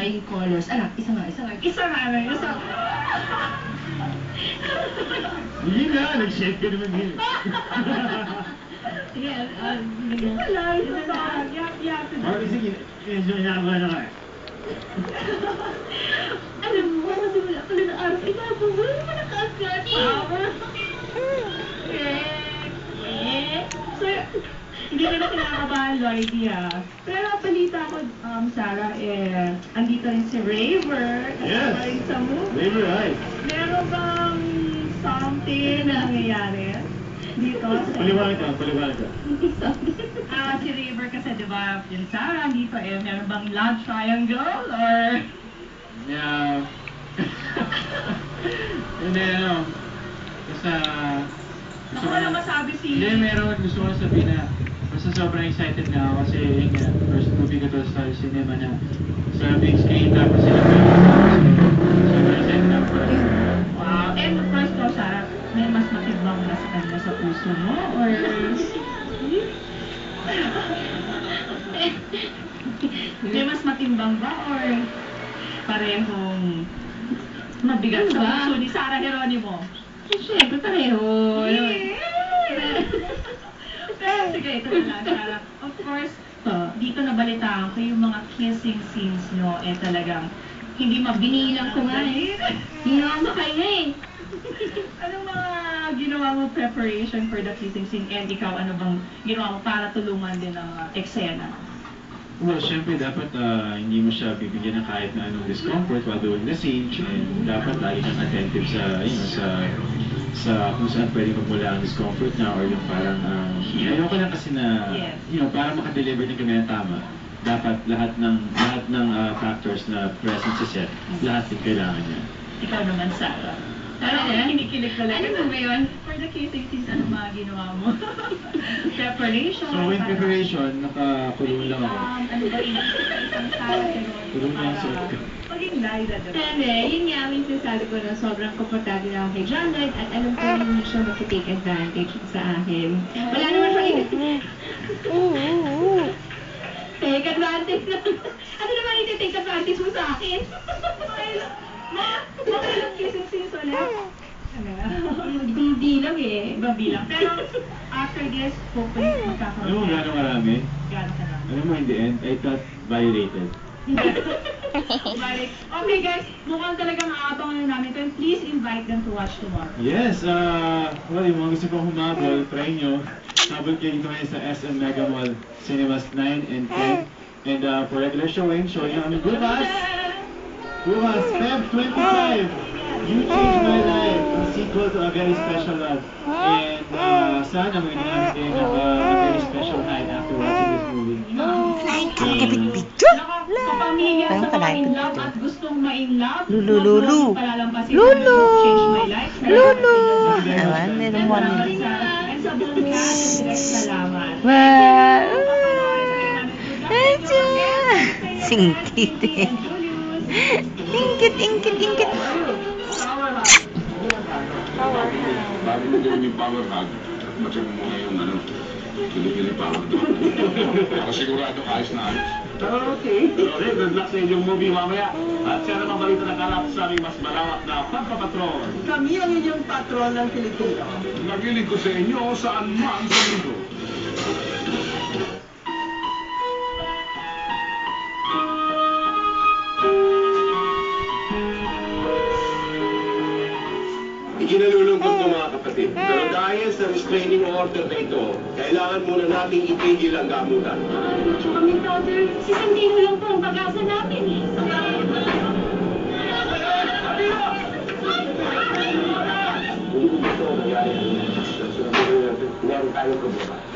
flying colors. Anak, isa nga. Hindi na, nag-shake ka naman din. Yes, wala, isa na. Yak. Sige, medyo hinaba na ka. Alam mo, simula pala na araw, wala naman nakaagad. So, hindi ka na kinakabahan, Lloydie, ha? Pero balita ko, Sarah, andito rin si Raver. Yes. Rin sa movie. Raver, hi. Meron bang something na nangyayari dito? Paliwanag ka. Si Raver kasi, di ba, yung Sarah, dito meron bang love triangle, or... Yeah. Hindi, basta... Ako wala masabi si... Hindi, meron. Gusto ko sabihin na basta sobrang excited na ako kasi yun nga, first movie ko to sa cinema na sa big screen tapos sila sobrang excited na ako. Wow. And of course po, Sarah, may mas matibang na sa kanya sa puso mo, or... may mas matimbang ba, or parehong mabigat sa puso ni Sarah Geronimo? Siyempre, pareho. Pero sige, ito na lang, Sarah. Of course, dito nabalitaan ko yung mga kissing scenes nyo, talagang hindi mabinilang ko nga Hinama kayo Anong mga ginawa mo preparation for the kissing scene, and ikaw, ano bang ginawa mo para tulungan din ang eksena? Well, syempre dapat hindi mo siya bibigyan ng kahit na anong discomfort while doing the scene, and dapat lagi kang attentive sa kung saan pwede magmula ang discomfort na, or yung parang ayoko lang kasi na para makadeliver din kami ng tama, dapat lahat ng factors na present sa set, lahat din kailangan niya. Ikaw naman, Sarah. Parang kinikilig talaga. Ano ba yun? For the kissing scenes, ano mga ginawa mo? Preparation? So, in preparation, nakakulong lang ako. Ano ba yun? Isang Sarah, kulong lang sa maging live na diba? Hindi, yun nga, minsan sabi ko na sobrang komportable ako kay John Lloyd at alam ko rin siya mag-take advantage sa akin. Wala naman siya take advantage na. Ano naman take advantage mo sa akin? Mga kissing scenes ulit? Hindi lang Babilang. Pero after this, hopefully magkakaroon. Alam mo gano'ng marami? Gano'ng karami? Alam mo, in the end, I thought violated. Okay guys, mukhang talagang aabangan na namin ito, and please invite them to watch tomorrow. Yes, well, yung mga gusto pong humabol, try nyo. Habol kayo dito ngayon sa SM Mega Mall Cinemas 9 and 10. And for regular showing namin bukas, Feb 25. You Changed My Life, a sequel to A Very Special Love. And sana may namin din a very special night after watching this movie. Kapamilya sa mga in love at gustong ma-in love, Lulu. Awan, meron mo rin. And sa buong cast, salamat. Wow! Singkit eh. Ingkit. Bago mo gawin yung power hug, matsin mo muna yung kilikili power hug. Ako sigurado ayos na ayos. Okay. Good luck sa inyong movie mamaya. At siya namang balita na kalap sa aming mas malawak na pagpapatrol. Kami ang inyong patron ng Pilipino. Nagilig ko sa inyo saan man sa mundo. Ikinalulungkot ko mga kapatid. Pero dahil sa restraining order na ito, kailangan muna nating itigil ang gamutan. Kami, brother, si Sandino lang po ang pag-asa namin Kung gusto ko nangyari, huwag tayong problema.